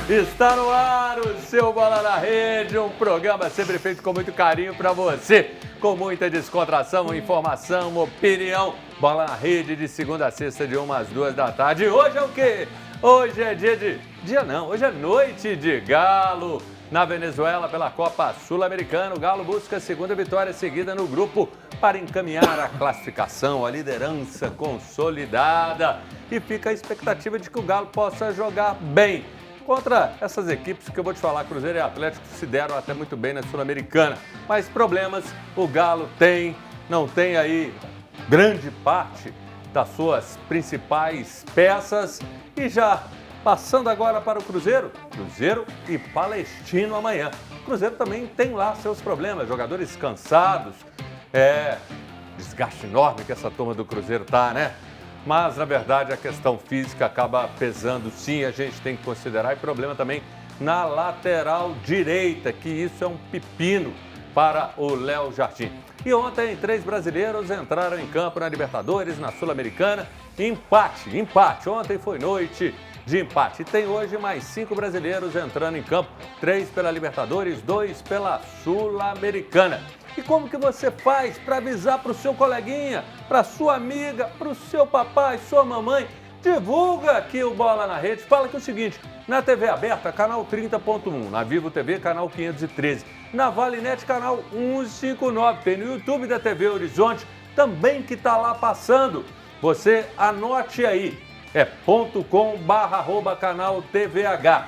Está no ar o seu Bola na Rede, um programa sempre feito com muito carinho para você, com muita descontração, informação, opinião. Bola na Rede de segunda a sexta, de 1 às 2 da tarde. Hoje é o quê? Hoje é hoje é noite de Galo. Na Venezuela, pela Copa Sul-Americana, o Galo busca a segunda vitória seguida no grupo para encaminhar a classificação, a liderança consolidada. E fica a expectativa de que o Galo possa jogar bem contra essas equipes que eu vou te falar, Cruzeiro e Atlético, se deram até muito bem na Sul-Americana. Mas problemas o Galo não tem aí grande parte das suas principais peças. E já passando agora para o Cruzeiro e Palestino amanhã. O Cruzeiro também tem lá seus problemas, jogadores cansados, desgaste enorme que essa turma do Cruzeiro tá, né? Mas, na verdade, a questão física acaba pesando, sim, a gente tem que considerar. E problema também na lateral direita, que isso é um pepino para o Léo Jardim. E ontem, 3 brasileiros entraram em campo na Libertadores, na Sul-Americana. Empate. Ontem foi noite de empate. E tem hoje mais 5 brasileiros entrando em campo. 3 pela Libertadores, 2 pela Sul-Americana. E como que você faz para avisar para o seu coleguinha, para sua amiga, para o seu papai, sua mamãe? Divulga aqui o Bola na Rede. Fala que é o seguinte, na TV aberta, canal 30.1, na Vivo TV, canal 513, na Valinet, canal 159, tem no YouTube da TV Horizonte, também que está lá passando. Você anote aí, @canal TVH.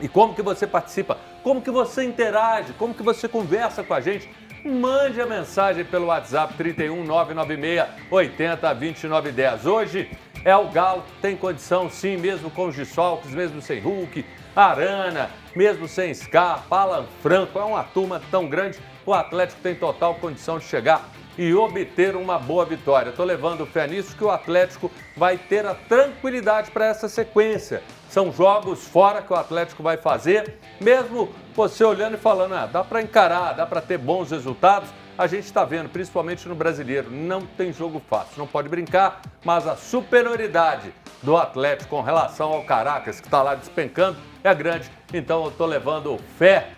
E como que você participa? Como que você interage? Como que você conversa com a gente? Mande a mensagem pelo WhatsApp 31 996 80 29 10. Hoje é o Galo, tem condição sim, mesmo com os desfalques, mesmo sem Hulk, Arana, mesmo sem Scarpa, Alan Franco, é uma turma tão grande, o Atlético tem total condição de chegar e obter uma boa vitória. Estou levando fé nisso, que o Atlético vai ter a tranquilidade para essa sequência. São jogos fora que o Atlético vai fazer, mesmo você olhando e falando, dá para encarar, dá para ter bons resultados. A gente está vendo, principalmente no Brasileiro, não tem jogo fácil, não pode brincar, mas a superioridade do Atlético com relação ao Caracas, que está lá despencando, é grande. Então eu estou levando fé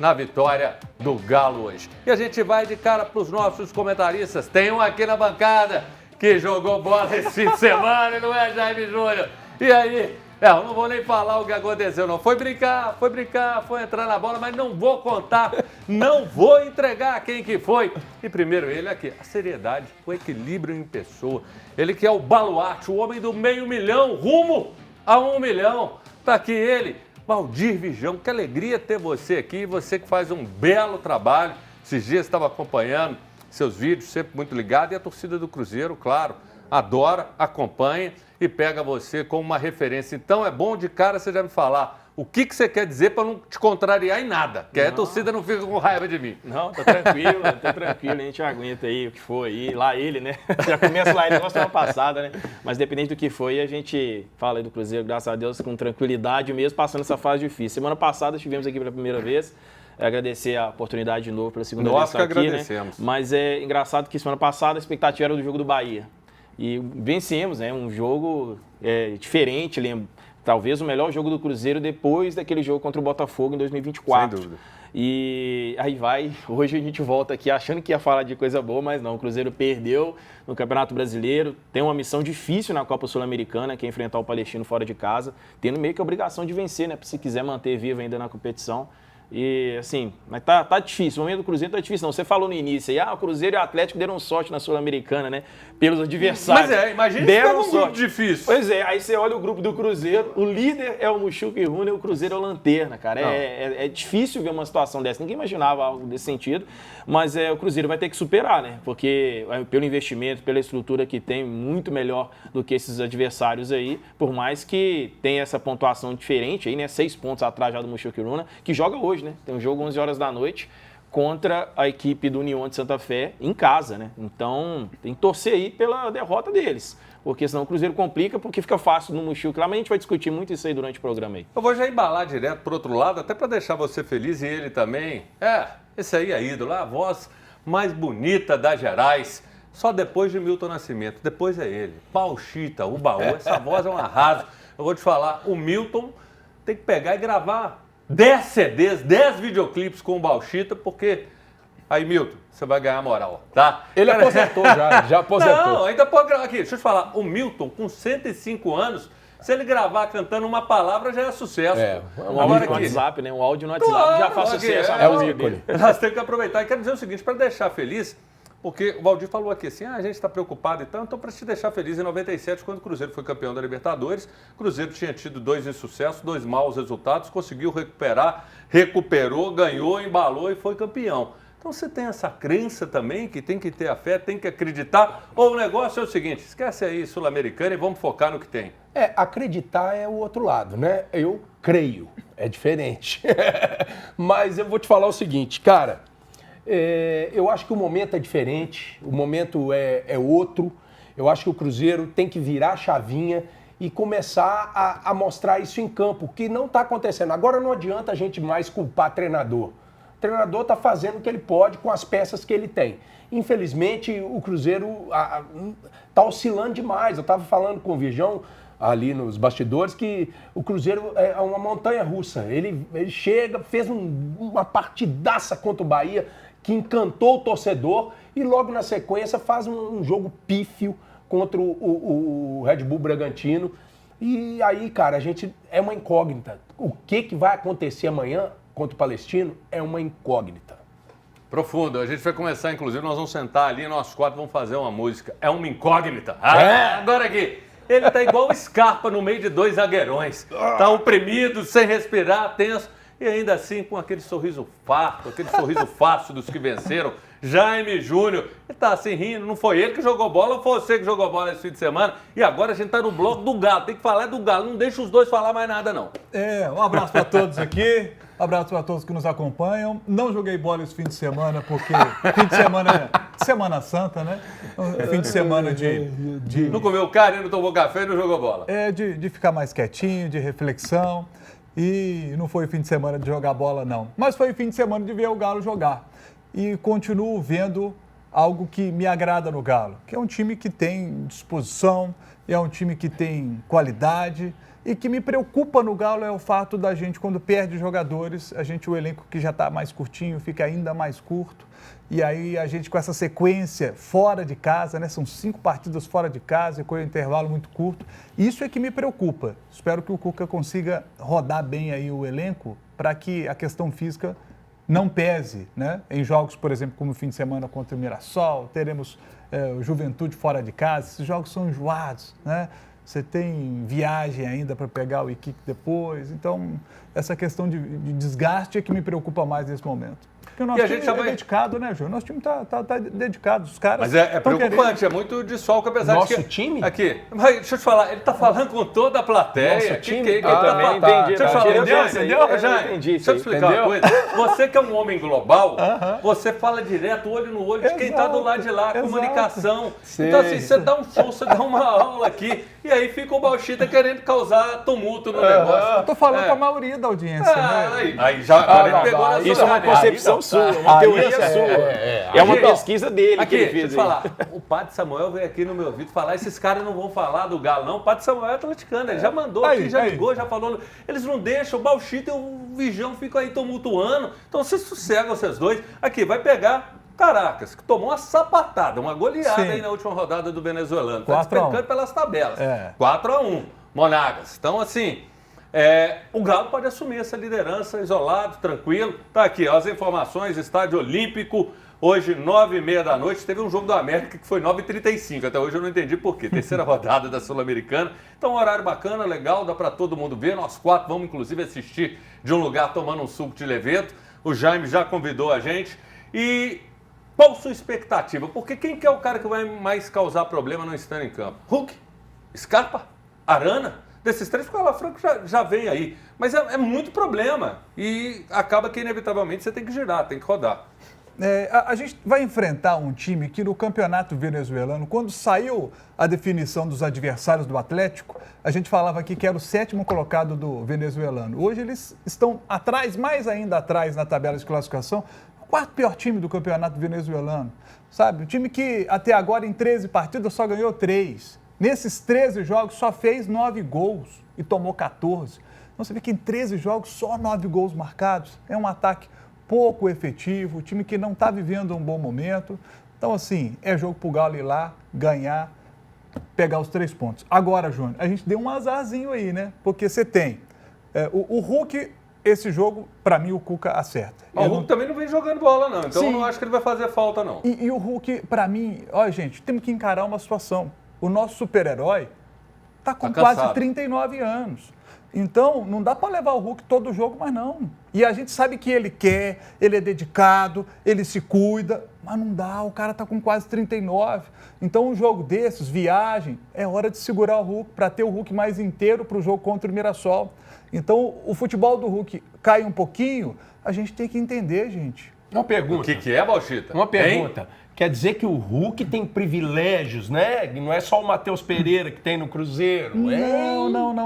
na vitória do Galo hoje. E a gente vai de cara para os nossos comentaristas. Tem um aqui na bancada que jogou bola esse fim de semana, não é, Jaime Júnior? E aí? Eu não vou nem falar o que aconteceu, não. Foi brincar, foi entrar na bola, mas não vou contar, não vou entregar quem que foi. E primeiro ele aqui, a seriedade, o equilíbrio em pessoa. Ele que é o baluarte, o homem do $500 000, rumo a $1 milhão. Tá aqui ele, Valdir Vigão. Que alegria ter você aqui, você que faz um belo trabalho. Esses dias estava acompanhando seus vídeos, sempre muito ligado. E a torcida do Cruzeiro, claro, adora, acompanha e pega você como uma referência. Então é bom de cara você já me falar o que você quer dizer para não te contrariar em nada, que aí a torcida não fica com raiva de mim. Não, tá tranquilo, a gente aguenta aí o que for aí, lá ele, né? Já começa lá ele, negócio semana passada, né? Mas dependente do que foi, a gente fala aí do Cruzeiro, graças a Deus, com tranquilidade mesmo, passando essa fase difícil. Semana passada estivemos aqui pela primeira vez, agradecer a oportunidade de novo pela segunda vez aqui, agradecemos. Né? Mas é engraçado que semana passada a expectativa era do jogo do Bahia. E vencemos, né? Um jogo diferente, talvez o melhor jogo do Cruzeiro depois daquele jogo contra o Botafogo em 2024. Sem dúvida. E aí hoje a gente volta aqui achando que ia falar de coisa boa, mas não, o Cruzeiro perdeu no Campeonato Brasileiro, tem uma missão difícil na Copa Sul-Americana, que é enfrentar o Palestino fora de casa, tendo meio que a obrigação de vencer, né? Se quiser manter vivo ainda na competição. E assim, mas tá difícil, o momento do Cruzeiro tá difícil. Não, você falou no início aí, o Cruzeiro e o Atlético deram sorte na Sul-Americana, né? Pelos adversários. Mas imagina que é um grupo difícil. Pois é, aí você olha o grupo do Cruzeiro, o líder é o Muxuca e Rune, e o Cruzeiro é o Lanterna, cara. É difícil ver uma situação dessa, ninguém imaginava algo desse sentido, mas o Cruzeiro vai ter que superar, né? Porque pelo investimento, pela estrutura que tem, muito melhor do que esses adversários aí, por mais que tenha essa pontuação diferente aí, né? 6 pontos atrás já do Muxuca e Rune, que joga hoje, né? Tem um jogo 11 horas da noite contra a equipe do União de Santa Fé em casa, né? Então, tem que torcer aí pela derrota deles, porque senão o Cruzeiro complica, porque fica fácil no Muxuca lá, mas a gente vai discutir muito isso aí durante o programa aí. Eu vou já embalar direto pro outro lado, até para deixar você feliz e ele também. Esse aí é ídolo, a voz mais bonita das Gerais. Só depois de Milton Nascimento, depois é ele. Pauchita, o baú, essa voz é um arraso. Eu vou te falar, o Milton tem que pegar e gravar 10 CDs, 10 videoclipes com o Bauchita, porque... Aí, Milton, você vai ganhar moral, tá? Ele aposentou já aposentou. Não, ainda pode gravar aqui. Deixa eu te falar, o Milton, com 105 anos, se ele gravar cantando uma palavra, já é sucesso. Um áudio no WhatsApp, né? Um áudio no WhatsApp já faz sucesso. É o ícone. Nós temos que aproveitar. E quero dizer o seguinte, para deixar feliz, porque o Valdir falou aqui assim, a gente está preocupado e tal, então para te deixar feliz, em 97, quando o Cruzeiro foi campeão da Libertadores, o Cruzeiro tinha tido 2 insucessos, 2 maus resultados, conseguiu recuperou, ganhou, embalou e foi campeão. Então você tem essa crença também, que tem que ter a fé, tem que acreditar, ou o negócio é o seguinte, esquece aí Sul-Americana e vamos focar no que tem. Acreditar é o outro lado, né? Eu creio, é diferente. Mas eu vou te falar o seguinte, cara, eu acho que o momento é diferente, o momento é outro, eu acho que o Cruzeiro tem que virar a chavinha e começar a mostrar isso em campo, que não está acontecendo. Agora não adianta a gente mais culpar treinador. O treinador está fazendo o que ele pode com as peças que ele tem. Infelizmente, o Cruzeiro está oscilando demais. Eu estava falando com o Virgão ali nos bastidores que o Cruzeiro é uma montanha russa. Ele chega, fez uma partidaça contra o Bahia que encantou o torcedor e logo na sequência faz um jogo pífio contra o Red Bull Bragantino. E aí, cara, a gente é uma incógnita. O que vai acontecer amanhã contra o Palestino é uma incógnita. Profundo. A gente vai começar, inclusive, nós vamos sentar ali, nós 4 vamos fazer uma música. É uma incógnita. Agora aqui. Ele tá igual o Scarpa no meio de 2 zagueirões. Tá oprimido, sem respirar, tenso. E ainda assim, com aquele sorriso farto, aquele sorriso fácil dos que venceram. Jaime Júnior, ele tá assim rindo, não foi ele que jogou bola, foi você que jogou bola esse fim de semana. E agora a gente tá no bloco do Galo, tem que falar do Galo, não deixa os dois falar mais nada não. Um abraço para todos aqui, um abraço para todos que nos acompanham. Não joguei bola esse fim de semana, porque fim de semana é Semana Santa, né? Fim de semana de... Não comeu carne, não tomou café e não jogou bola. De ficar mais quietinho, de reflexão. E não foi fim de semana de jogar bola, não. Mas foi fim de semana de ver o Galo jogar. E continuo vendo algo que me agrada no Galo, que é um time que tem disposição, é um time que tem qualidade. E que me preocupa no Galo é o fato da gente, quando perde jogadores, o elenco que já está mais curtinho fica ainda mais curto. E aí a gente com essa sequência fora de casa, né? São 5 partidas fora de casa e com um intervalo muito curto. Isso é que me preocupa. Espero que o Cuca consiga rodar bem aí o elenco para que a questão física não pese, né? Em jogos, por exemplo, como o fim de semana contra o Mirassol, teremos o Juventude fora de casa. Esses jogos são enjoados, né? Você tem viagem ainda para pegar o Iquique depois. Então, essa questão de desgaste é que me preocupa mais nesse momento. Porque o nosso time é dedicado, né, Júlio? Nosso time tá dedicado. Os caras. Mas é preocupante, é muito desfalque, apesar nosso de que... Nosso time? Aqui, mas deixa eu te falar, ele tá falando com toda a plateia. Nosso time? Eu também entendi. Deixa eu te falar, entendeu? Já entendi. Deixa eu te explicar uma coisa. Você que é um homem global, você fala direto, olho no olho de quem tá do lado de lá, comunicação. Sim, então assim, você dá um show, você dá uma aula aqui, e aí fica o Bauchita querendo causar tumulto no negócio. Eu tô falando com a maioria da audiência, né? Aí já agora ele pegou na Isso é uma concepção sua, uma teoria sua. É uma pesquisa dele que ele fez. Deixa eu te falar, o Padre Samuel veio aqui no meu ouvido falar, esses caras não vão falar do Galo, não. O Padre Samuel é atleticano, ele já mandou aqui, já ligou, já falou. Eles não deixam, o Bauchita e o Vijão ficam aí tumultuando. Então vocês sossegam vocês dois. Aqui, vai pegar Caracas, que tomou uma sapatada, uma goleada aí na última rodada do venezuelano. Tá despencando pelas tabelas. 4-1, Monagas. Então, assim, o Galo pode assumir essa liderança isolado, tranquilo. Tá aqui, ó, as informações, Estádio Olímpico, hoje 9h30 da noite, teve um jogo do América que foi 9h35, até hoje eu não entendi por quê. Terceira rodada da Sul-Americana. Então, um horário bacana, legal, dá para todo mundo ver. Nós 4 vamos, inclusive, assistir de um lugar tomando um suco de levedo. O Jaime já convidou a gente. E qual sua expectativa? Porque quem que é o cara que vai mais causar problema não estando em campo? Hulk? Scarpa? Arana? Desses 3, o Carlos Franco já vem aí. Mas é muito problema. E acaba que, inevitavelmente, você tem que girar, tem que rodar. A gente vai enfrentar um time que no campeonato venezuelano, quando saiu a definição dos adversários do Atlético, a gente falava aqui que era o 7º colocado do venezuelano. Hoje eles estão atrás, mais ainda atrás na tabela de classificação, o 4º pior time do campeonato venezuelano, sabe? O time que até agora em 13 partidas só ganhou 3. Nesses 13 jogos só fez 9 gols e tomou 14. Então você vê que em 13 jogos, só 9 gols marcados. É um ataque pouco efetivo, o time que não está vivendo um bom momento. Então, assim, é jogo pro Galo ir lá, ganhar, pegar os 3 pontos. Agora, Júnior, a gente deu um azarzinho aí, né? Porque você tem o Hulk, esse jogo, para mim, o Cuca acerta. O Hulk também não vem jogando bola, não. Então, eu não acho que ele vai fazer falta, não. E o Hulk, para mim, olha, gente, temos que encarar uma situação. O nosso super-herói está com quase 39 anos. Então, não dá para levar o Hulk todo jogo, mas não. E a gente sabe que ele quer, ele é dedicado, ele se cuida, mas não dá, o cara está com quase 39. Então, um jogo desses, viagem, é hora de segurar o Hulk para ter o Hulk mais inteiro para o jogo contra o Mirassol. Então, o futebol do Hulk cai um pouquinho, a gente tem que entender, gente. Uma pergunta. O que é, Bauchita? Uma pergunta. Quer dizer que o Hulk tem privilégios, né? Não é só o Matheus Pereira que tem no Cruzeiro. Não.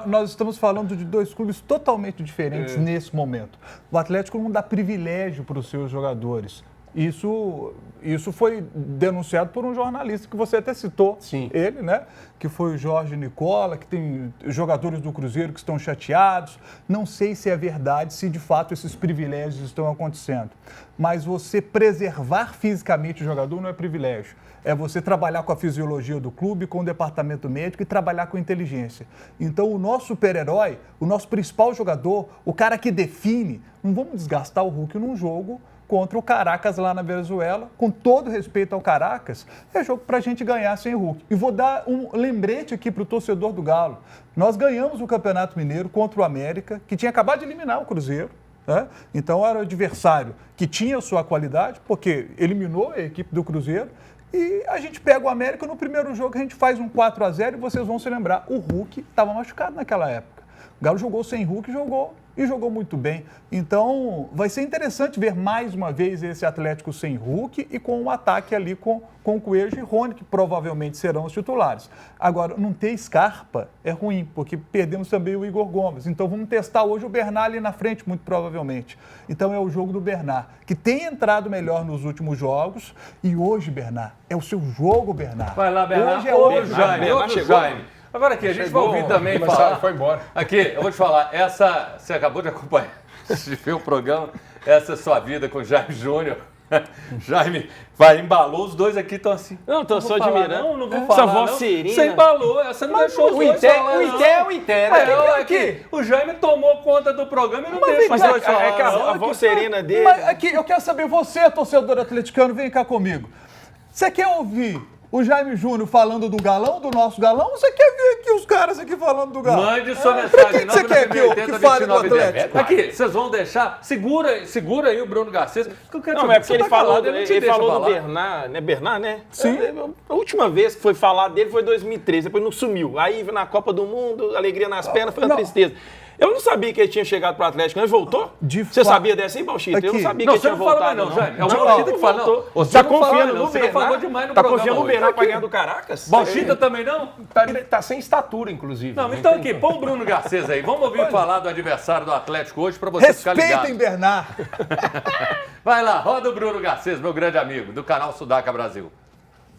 Nós estamos falando de 2 clubes totalmente diferentes nesse momento. O Atlético não dá privilégio para os seus jogadores. Isso foi denunciado por um jornalista que você até citou. Sim. Ele, né? Que foi o Jorge Nicola, que tem jogadores do Cruzeiro que estão chateados. Não sei se é verdade, se de fato esses privilégios estão acontecendo. Mas você preservar fisicamente o jogador não é privilégio. É você trabalhar com a fisiologia do clube, com o departamento médico e trabalhar com inteligência. Então, o nosso super-herói, o nosso principal jogador, o cara que define, não vamos desgastar o Hulk num jogo contra o Caracas lá na Venezuela. Com todo respeito ao Caracas, é jogo para a gente ganhar sem Hulk. E vou dar um lembrete aqui para o torcedor do Galo. Nós ganhamos o Campeonato Mineiro contra o América, que tinha acabado de eliminar o Cruzeiro. Né? Então era o adversário que tinha sua qualidade, porque eliminou a equipe do Cruzeiro. E a gente pega o América, no primeiro jogo a gente faz um 4-0 e vocês vão se lembrar, o Hulk estava machucado naquela época. O Galo jogou sem Hulk e jogou muito bem. Então, vai ser interessante ver mais uma vez esse Atlético sem Hulk e com um ataque ali com Coelho e Rony, que provavelmente serão os titulares. Agora, não ter Scarpa é ruim, porque perdemos também o Igor Gomes. Então, vamos testar hoje o Bernard ali na frente, muito provavelmente. Então, é o jogo do Bernard, que tem entrado melhor nos últimos jogos. E hoje, Bernard, é o seu jogo, Bernard. Vai lá, Bernard. Hoje é o Jaime. Outro Jaime. Agora aqui, a gente vai ouvir também falar... Foi embora. Aqui, eu vou te falar, você acabou de acompanhar, de ver o programa, essa é a sua vida com o Jaime Júnior. Jaime, embalou, os dois aqui estão assim. Não, tô só admirando. Não vou falar, essa voz serena. Você embalou, essa não deixou os dois falar, o Inter é o Inter, né? Aqui, o Jaime tomou conta do programa e não deixa os dois falar. É que a voz serena dele... Mas aqui, eu quero saber, você, torcedor atleticano, vem cá comigo. Você quer ouvir o Jaime Júnior falando do galão, do nosso galão, ou você quer ver aqui os caras aqui falando do galão? Mande sua mensagem. Você quer que fale do Atlético? Aqui, vocês vão deixar? Segura aí o Bruno Garcês. Não, é porque ele falou do Bernard, né? Bernard, né? Sim. A última vez que foi falar dele foi em 2013, depois não sumiu. Aí na Copa do Mundo, alegria nas pernas, foi uma tristeza. Eu não sabia que ele tinha chegado para o Atlético, ele voltou? Você sabia dessa aí, Bauchita? Eu não sabia que ele tinha voltado, não. É o Bauchita que fala, não. Você tá confiando no Você falou demais no programa. Tá programa. confiando no Bernard para ganhar do Caracas? Bauchita também não? Tá sem estatura, inclusive. Não, então aqui, põe o Bruno Garcês aí. Vamos ouvir falar do adversário do Atlético hoje para você ficar ligado. Respeitem Bernard. Vai lá, roda o Bruno Garcês, meu grande amigo, do canal Sudaca Brasil.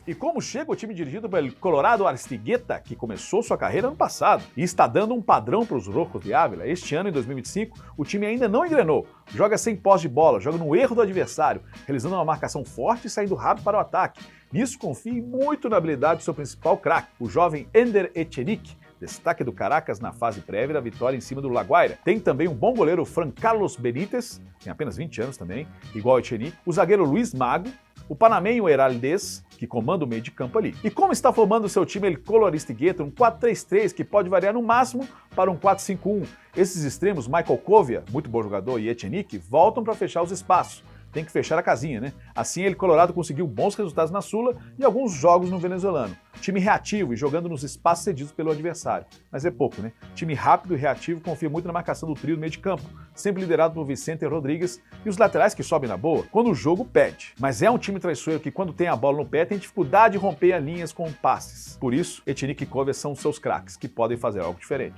E como chega o time dirigido pelo Colorado Aristigueta, que começou sua carreira ano passado e está dando um padrão para os Rojos de Ávila, este ano, em 2025, o time ainda não engrenou. Joga sem posse de bola, joga no erro do adversário, realizando uma marcação forte e saindo rápido para o ataque. Nisso, confie muito na habilidade do seu principal craque, o jovem Ender Echenique, destaque do Caracas na fase prévia da vitória em cima do Laguaira. Tem também um bom goleiro, Fran Carlos Benítez, tem apenas 20 anos também, igual ao Echenique, o zagueiro Luiz Mago, o panamenho Heraldez, que comanda o meio de campo ali. E como está formando o seu time El Color Aristigueta, um 4-3-3 que pode variar no máximo para um 4-5-1. Esses extremos, Michael Covia, muito bom jogador, e Echenique, voltam para fechar os espaços. Tem que fechar a casinha, né? Assim, ele Colorado conseguiu bons resultados na Sula e alguns jogos no venezuelano. Time reativo e jogando nos espaços cedidos pelo adversário. Mas é pouco, né? Time rápido e reativo confia muito na marcação do trio do meio de campo, sempre liderado por Vicente Rodrigues e os laterais que sobem na boa, quando o jogo pede. Mas é um time traiçoeiro que, quando tem a bola no pé, tem dificuldade de romper as linhas com passes. Por isso, Echenique e Covia são seus craques, que podem fazer algo diferente.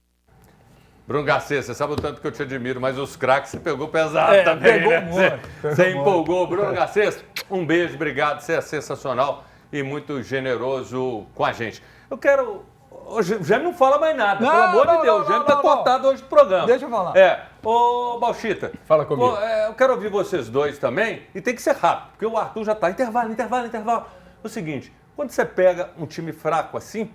Bruno Garcês, você sabe o tanto que eu te admiro, mas os craques você pegou pesado também, pegou né? muito, Você empolgou. Bruno Garcês, um beijo, obrigado, você é sensacional e muito generoso com a gente. Eu quero, O Gêmeo não fala mais nada, Não, pelo amor não, de Deus. não, O Gêmeo não, tá não. cortado hoje do programa. Deixa eu falar. Ô, Bauchita. Fala comigo. Eu quero ouvir vocês dois também, e tem que ser rápido, porque o Arthur já tá. Intervalo. O seguinte, quando você pega um time fraco assim,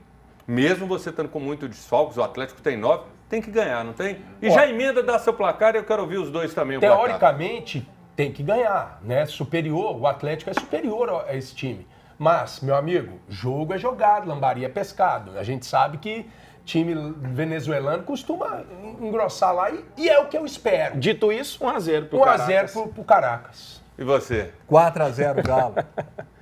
mesmo você estando com muito desfalques, o Atlético tem 9, tem que ganhar, não tem? E já emenda, dá seu placar e eu quero ouvir os dois também. Teoricamente, tem que ganhar, né? Superior, o Atlético é superior a esse time. Mas, meu amigo, jogo é jogado, lambaria é pescado. A gente sabe que time venezuelano costuma engrossar lá e é o que eu espero. Dito isso, 1x0 pro 1x0 pro Caracas. E você? 4x0 Galo.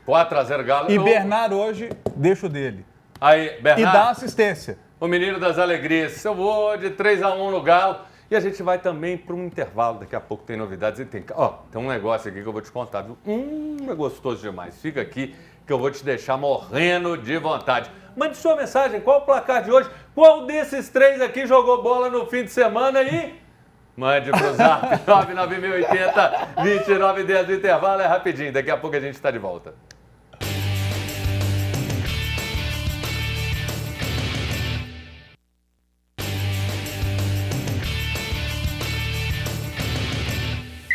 4x0 Galo. E Bernardo hoje, deixo dele. Aí, E Bernardo. dá assistência. O menino das alegrias. Eu vou de 3x1 no Galo. E a gente vai também para um intervalo. Daqui a pouco tem novidades. E tem um negócio aqui que eu vou te contar, viu? É gostoso demais. Fica aqui que eu vou te deixar morrendo de vontade. Mande sua mensagem. Qual o placar de hoje? Qual desses 3 aqui jogou bola no fim de semana aí? Mande pro Zap 99680-2910. O intervalo é rapidinho. Daqui a pouco a gente está de volta.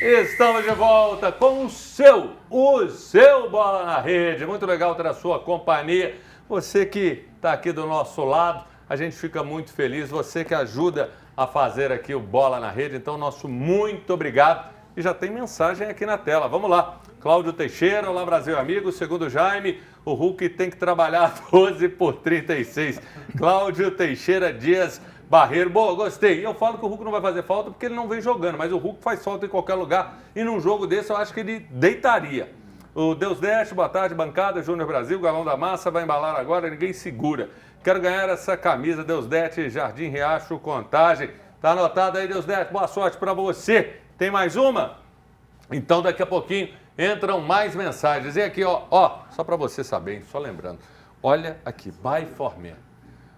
Estamos de volta com o seu Bola na Rede. Muito legal ter a sua companhia. Você que está aqui do nosso lado, a gente fica muito feliz. Você que ajuda a fazer aqui o Bola na Rede. Então, nosso muito obrigado. E já tem mensagem aqui na tela. Vamos lá. Cláudio Teixeira, olá Brasil amigo. Segundo Jaime, o Hulk tem que trabalhar 12/36. Cláudio Teixeira Dias Barreiro, boa, gostei. Eu falo que o Hulk não vai fazer falta porque ele não vem jogando, mas o Hulk faz falta em qualquer lugar e num jogo desse eu acho que ele deitaria. O Deus Deste, boa tarde, bancada, Júnior Brasil, Galão da Massa, vai embalar agora, ninguém segura. Quero ganhar essa camisa, Deus Deste, Jardim Riacho, Contagem. Tá anotado aí, Deus Deste, boa sorte pra você. Tem mais uma? Então daqui a pouquinho entram mais mensagens. E aqui, ó, só pra você saber, hein, só lembrando. Olha aqui, Buy for Me.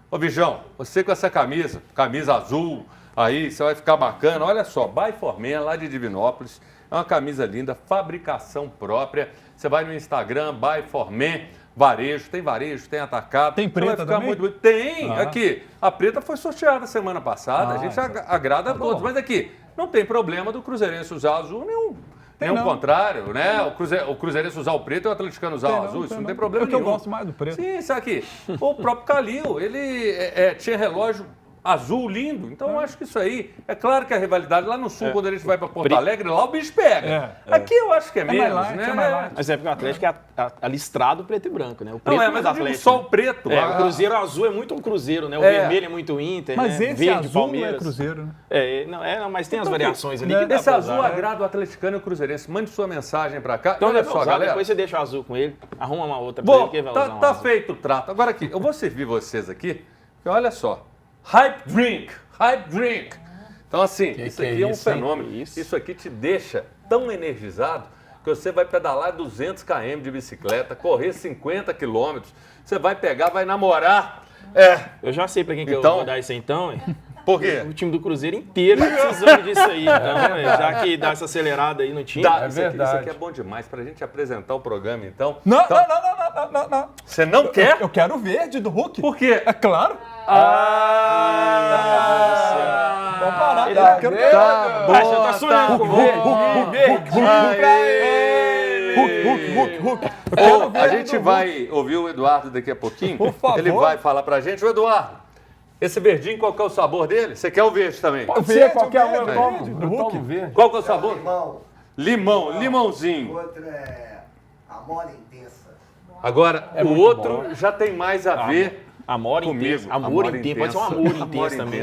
Ô, Bijão, você com essa camisa azul, aí você vai ficar bacana. Olha só, Buy for Me, lá de Divinópolis. É uma camisa linda, fabricação própria. Você vai no Instagram, Buy for Me, varejo, tem atacado. Tem preta vai ficar também? muito bonito. Tem, aqui. A preta foi sorteada semana passada, a gente agrada a todos. Mas aqui, não tem problema do cruzeirense usar azul nenhum. Nem o contrário, né? O cruzeirense usar o preto e o atleticano usar o azul, isso não tem problema nenhum. Eu gosto mais do preto. Sim, isso aqui. O próprio Calil, ele tinha relógio azul lindo, então eu acho que isso aí, é claro que a rivalidade lá no sul, quando a gente vai para Porto Alegre, lá o bicho pega. Aqui eu acho que é menos, mais light, né? é mais light. Mas é porque o Atlético é listrado preto e branco, né? O Não preto é, mas do eu digo Atlético. só o preto. O Cruzeiro azul é muito um Cruzeiro, né? O vermelho é muito Inter, Mas né? esse Verde, azul Palmeiras. não é Cruzeiro, né? Mas tem as variações ali que dá Esse pra azul usar, né? agrada o atleticano e o cruzeirense. Mande sua mensagem para cá. Então, Olha só, galera. depois você deixa o azul com ele, arruma uma outra pra Bom, ele que ele vai usar um tá azul. feito o trato. Agora aqui, eu vou servir vocês aqui, porque olha só. Hype Drink. Então assim, isso aqui é um fenômeno. Isso aqui te deixa tão energizado que você vai pedalar 200 km de bicicleta, correr 50 km, você vai pegar, vai namorar. Eu já sei pra quem que eu Então- vou dar isso aí então, hein? Por quê? O time do Cruzeiro inteiro tá precisando disso aí, então, já que dá essa acelerada aí no time. Tá, É isso aqui verdade. é bom demais pra gente apresentar o programa, então. Não, Então, não. Você não quer? Eu quero o verde do Hulk. Por quê? É claro. Vamos parar. Ele Eu quero- Tá bom, já tá sonhando com o Hulk. Eu Ô, quero o a verde gente do vai ouvir o Eduardo daqui a pouquinho. Por favor. Ele vai falar pra gente. Ô, Eduardo, esse verdinho, qual que é o sabor dele? Você quer o verde também? Pode verde, ser qualquer um, eu verde, tomo. verde, Eu do Hulk. tomo verde. Qual que é o sabor? Limão. Limãozinho. Outro é amor intensa. Agora, o muito outro já tem mais a ver Amor comigo. intenso. Amor intenso. Pode ser um amor intenso também.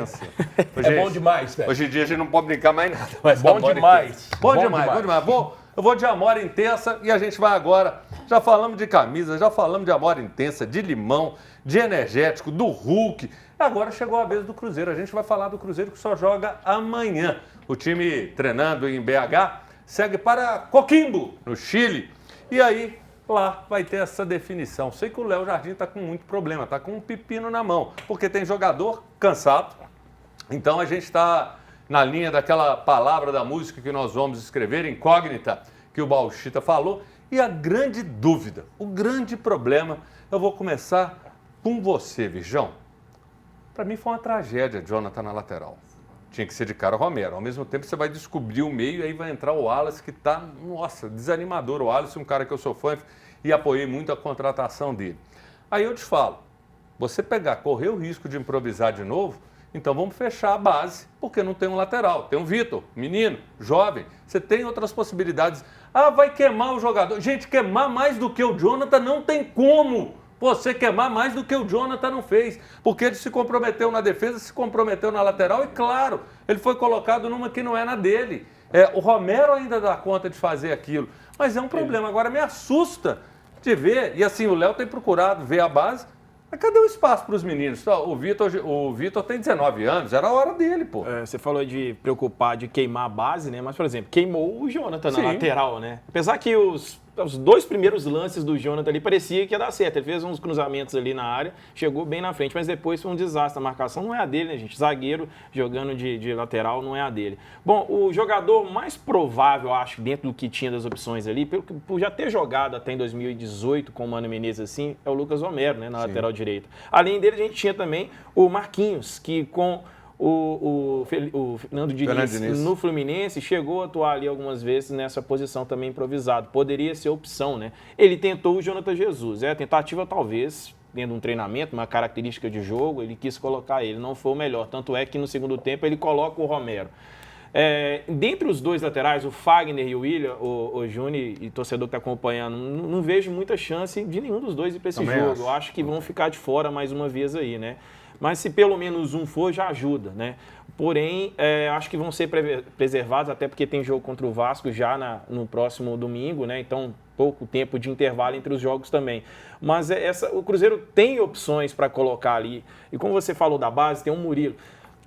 É bom demais, velho. Hoje em dia a gente não pode brincar mais nada. Mas Bom amor demais. intenso. Bom Bom demais, demais. bom demais. Eu vou de Amora Intensa e a gente vai agora. Já falamos de camisa, já falamos de Amora Intensa, de limão, de energético, do Hulk. Agora chegou a vez do Cruzeiro. A gente vai falar do Cruzeiro que só joga amanhã. O time treinando em BH segue para Coquimbo, no Chile. E aí, lá vai ter essa definição. Sei que o Léo Jardim está com muito problema, está com um pepino na mão, porque tem jogador cansado. Então a gente está na linha daquela palavra da música que nós vamos escrever, incógnita, que o Bauchita falou. E a grande dúvida, o grande problema, eu vou começar com você, Virjão. Para mim foi uma tragédia, Jonathan na lateral. Tinha que ser de cara o Romero. Ao mesmo tempo, você vai descobrir o meio e aí vai entrar o Wallace, que tá, nossa, desanimador. O Wallace, um cara que eu sou fã e apoiei muito a contratação dele. Aí eu te falo, você correr o risco de improvisar de novo, então vamos fechar a base, porque não tem um lateral. Tem um Vitor, menino, jovem. Você tem outras possibilidades. Ah, vai queimar o jogador. Gente, queimar mais do que o Jonathan não tem como você queimar mais do que o Jonathan não fez. Porque ele se comprometeu na defesa, se comprometeu na lateral e, claro, ele foi colocado numa que não é na dele. O Romero ainda dá conta de fazer aquilo. Mas é um problema. Agora, me assusta de ver, e assim, o Léo tem procurado ver a base. Mas cadê o espaço para os meninos? O Vitor tem 19 anos, era a hora dele, pô. Você falou de preocupar, de queimar a base, né? Mas, por exemplo, queimou o Jonathan na Sim. lateral, né? Apesar que os 2 primeiros lances do Jonathan ali parecia que ia dar certo. Ele fez uns cruzamentos ali na área, chegou bem na frente, mas depois foi um desastre. A marcação não é a dele, né, gente? Zagueiro jogando de lateral não é a dele. Bom, o jogador mais provável, acho, dentro do que tinha das opções ali, por já ter jogado até em 2018 com o Mano Menezes assim, é o Lucas Romero, né, na lateral direita. Além dele, a gente tinha também o Marquinhos, que com o Fernando Diniz no Fluminense chegou a atuar ali algumas vezes nessa posição também improvisado. Poderia ser opção, né? Ele tentou o Jonathan Jesus. A tentativa talvez, dentro de um treinamento, uma característica de jogo, ele quis colocar ele. Não foi o melhor. Tanto é que no segundo tempo ele coloca o Romero. Dentre os 2 laterais, o Fagner e o William, o Júnior e torcedor que está acompanhando, não vejo muita chance de nenhum dos dois ir para esse jogo. Eu acho que vão ficar de fora mais uma vez aí, né? Mas se pelo menos um for, já ajuda, né? Porém, acho que vão ser preservados, até porque tem jogo contra o Vasco já no próximo domingo, né? Então, pouco tempo de intervalo entre os jogos também. Mas o Cruzeiro tem opções para colocar ali. E como você falou da base, tem um Murilo,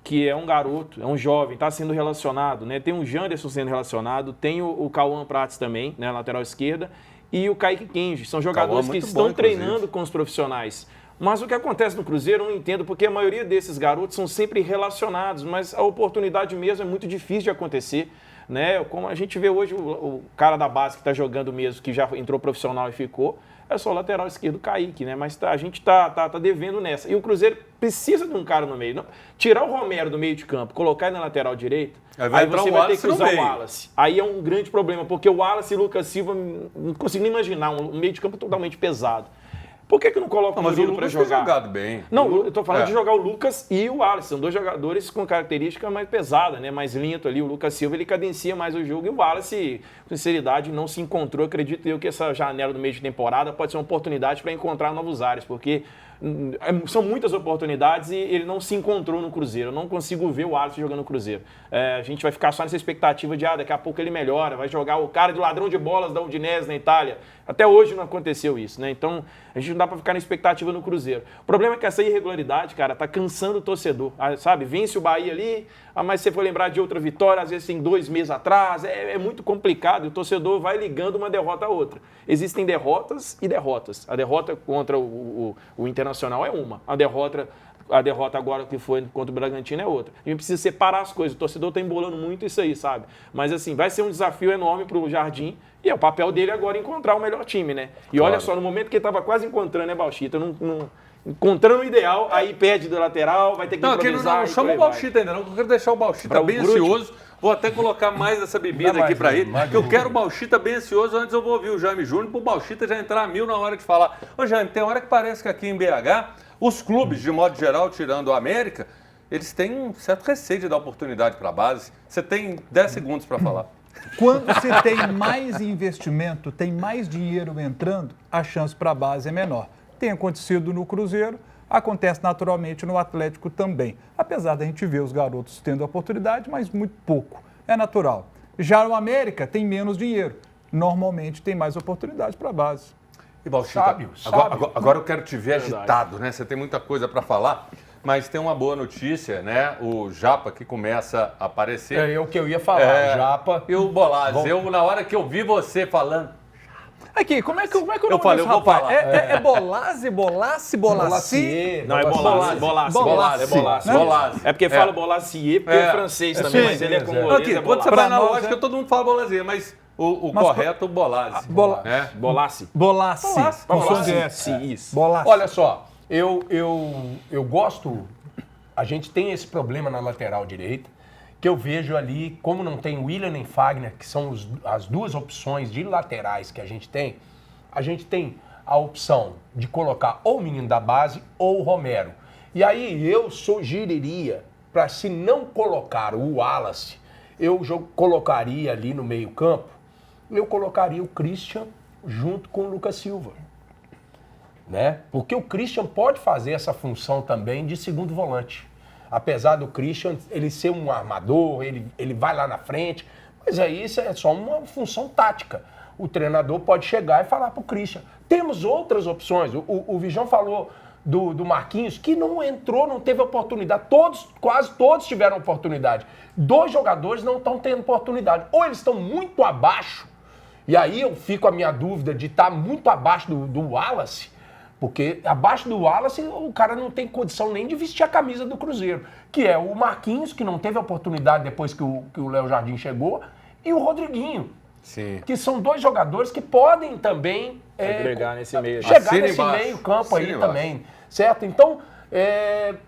que é um garoto, é um jovem, está sendo relacionado, né? Tem o Janderson sendo relacionado, tem o Cauã Prates também, né? Lateral esquerda, e o Kaique Kenji. São jogadores que estão treinando com os profissionais. Mas o que acontece no Cruzeiro eu não entendo, porque a maioria desses garotos são sempre relacionados, mas a oportunidade mesmo é muito difícil de acontecer, né? Como a gente vê hoje o cara da base que está jogando mesmo, que já entrou profissional e ficou, é só o lateral esquerdo Kaique, né? Mas a gente tá devendo nessa. E o Cruzeiro precisa de um cara no meio. Não, tirar o Romero do meio de campo, colocar ele na lateral direita, aí você vai ter que usar o Wallace. Aí é um grande problema, porque o Wallace e o Lucas Silva, não consigo nem imaginar, um meio de campo totalmente pesado. Por que não coloca o Murilo para jogar? Tem jogado bem. Não, eu tô falando de jogar o Lucas e o Wallace. São 2 jogadores com característica mais pesada, né? Mais lento ali. O Lucas Silva, ele cadencia mais o jogo. E o Wallace, com sinceridade, não se encontrou. Acredito eu que essa janela do meio de temporada pode ser uma oportunidade para encontrar novos ares, porque são muitas oportunidades e ele não se encontrou no Cruzeiro. Eu não consigo ver o Wallace jogando no Cruzeiro. A gente vai ficar só nessa expectativa de, daqui a pouco ele melhora, vai jogar o cara de ladrão de bolas da Udinese na Itália. Até hoje não aconteceu isso, né? Então, a gente não dá pra ficar na expectativa no Cruzeiro. O problema é que essa irregularidade, cara, tá cansando o torcedor, sabe? Vence o Bahia ali, mas você foi lembrar de outra vitória, às vezes tem 2 meses atrás, é muito complicado, e o torcedor vai ligando uma derrota a outra. Existem derrotas e derrotas. A derrota contra o Internacional é uma, a derrota agora que foi contra o Bragantino é outra. A gente precisa separar as coisas. O torcedor está embolando muito isso aí, sabe? Mas assim, vai ser um desafio enorme para o Jardim e é o papel dele agora encontrar o melhor time, né? E olha só, no momento que ele estava quase encontrando, né, Bauchita? Encontrando o ideal, aí perde do lateral, vai ter que improvisar. Não chama o Bauchita ainda não, eu quero deixar o Bauchita bem ansioso. Vou até colocar mais essa bebida aqui para ele, porque eu quero o Bauchita bem ansioso. Antes eu vou ouvir o Jaime Júnior, para o Bauchita já entrar a 1000 na hora de falar. Ô Jaime, tem hora que parece que aqui em BH, os clubes, de modo geral, tirando o América, eles têm um certo receio de dar oportunidade para a base. Você tem 10 segundos para falar. Quando se tem mais investimento, tem mais dinheiro entrando, a chance para a base é menor. Tem acontecido no Cruzeiro, acontece naturalmente no Atlético também. Apesar da gente ver os garotos tendo oportunidade, mas muito pouco. É natural. Já no América tem menos dinheiro. Normalmente tem mais oportunidade para a base. E Bauchita, agora eu quero te ver agitado, né? Você tem muita coisa para falar, mas tem uma boa notícia, né? O Japa que começa a aparecer. É o que eu ia falar, Japa. E o Bolazzi, na hora que eu vi você falando... Aqui, como é que eu falei, eu vou falar. É Bolazzi, Bolassi? Não, é Bolazzi. É porque fala Bolassier, porque é francês também, mas ele é congolês. Quando você vai na lógica, todo mundo fala Bolazier, mas o correto é o Bolazzi. Bolassi. Isso. Olha só, eu gosto a gente tem esse problema na lateral direita, que eu vejo ali, como não tem William nem Fagner, que são as duas opções de laterais que a gente tem a opção de colocar ou o menino da base ou o Romero. E aí eu sugeriria, para se não colocar o Wallace, eu colocaria ali no meio campo, eu colocaria o Christian junto com o Lucas Silva. Né? Porque o Christian pode fazer essa função também de segundo volante. Apesar do Christian ele ser um armador, ele vai lá na frente, mas aí isso é só uma função tática. O treinador pode chegar e falar para o Christian. Temos outras opções. O Vijão falou do Marquinhos, que não entrou, não teve oportunidade. Quase todos tiveram oportunidade. 2 jogadores não estão tendo oportunidade. Ou eles estão muito abaixo, e aí eu fico a minha dúvida de estar muito abaixo do Wallace, porque abaixo do Wallace o cara não tem condição nem de vestir a camisa do Cruzeiro, que é o Marquinhos, que não teve oportunidade depois que o Léo Jardim chegou, e o Rodriguinho. Sim. Que são 2 jogadores que podem também agregar nesse meio. chegar Assina nesse embaixo. meio campo aí Assina também, certo? Então,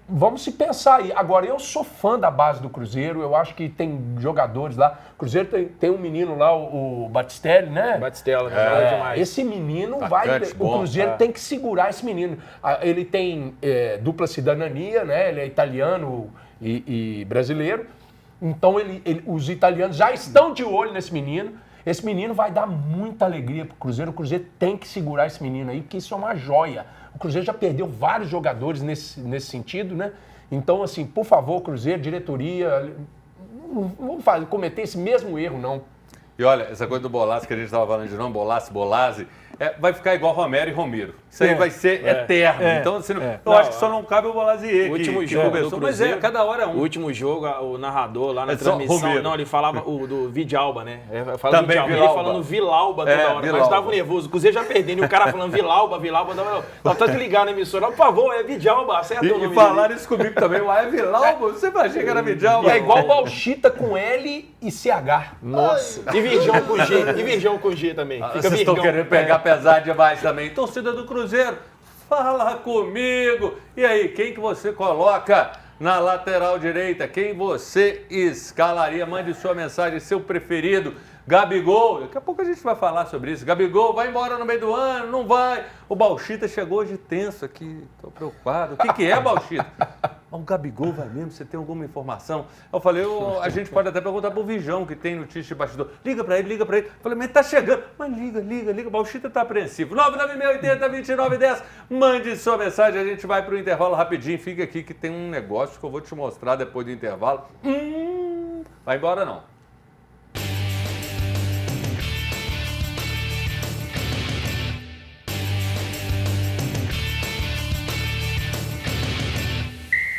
vamos se pensar aí. Agora, eu sou fã da base do Cruzeiro, eu acho que tem jogadores lá. O Cruzeiro tem um menino lá, o Batistelli, né? Batistella, né? Joga demais. Esse menino Atacante o bom. Cruzeiro tem que segurar esse menino. Ele tem dupla cidadania, né? Ele é italiano e brasileiro. Então, os italianos já estão de olho nesse menino. Esse menino vai dar muita alegria pro Cruzeiro. O Cruzeiro tem que segurar esse menino aí, porque isso é uma joia. O Cruzeiro já perdeu vários jogadores nesse sentido, né? Então, assim, por favor, Cruzeiro, diretoria, não vamos cometer esse mesmo erro, não. E olha, essa coisa do Bolassi que a gente estava falando de nome, Bolazzi, vai ficar igual Romero e Romero. Isso aí vai ser eterno. Então, assim, eu acho que só não cabe o Bolazzi. O último jogo do começou, mas Cruzeiro, cada hora é um. O último jogo, o narrador lá na É só transmissão, Romero. não, ele falava do Vidalba, né? Falava Também Vidalba, Vilauba. ele falando Vilauba toda hora, Vilauba. mas tava nervoso. O Cruzeiro já perdendo, e o cara falando Vilauba, tava tanto ligar na emissora, por favor, é Vidalba, acerta o nome E falaram isso comigo também. É Vilauba, você vai chegar na Vidalba. É igual Bauchita com L e CH. Nossa. E Virgão com G. E Virgão com G também. Fica Vocês estão Virgão. querendo pegar pesado demais também. Torcida do Cruzeiro, fala comigo. E aí, quem que você coloca na lateral direita? Quem você escalaria? Mande sua mensagem, seu preferido. Gabigol, daqui a pouco a gente vai falar sobre isso. Gabigol, vai embora no meio do ano? Não vai. O Bauchita chegou hoje tenso aqui, tô preocupado. O que é, Bauchita? O Gabigol vai mesmo? Você tem alguma informação? Eu falei, a gente pode até perguntar pro Vijão, que tem notícia de bastidor. Liga pra ele. Eu falei, mas tá chegando. Mas liga. O Bauchita tá apreensivo. 99680-2910. Mande sua mensagem, a gente vai pro intervalo rapidinho. Fica aqui que tem um negócio que eu vou te mostrar depois do intervalo. Vai embora não.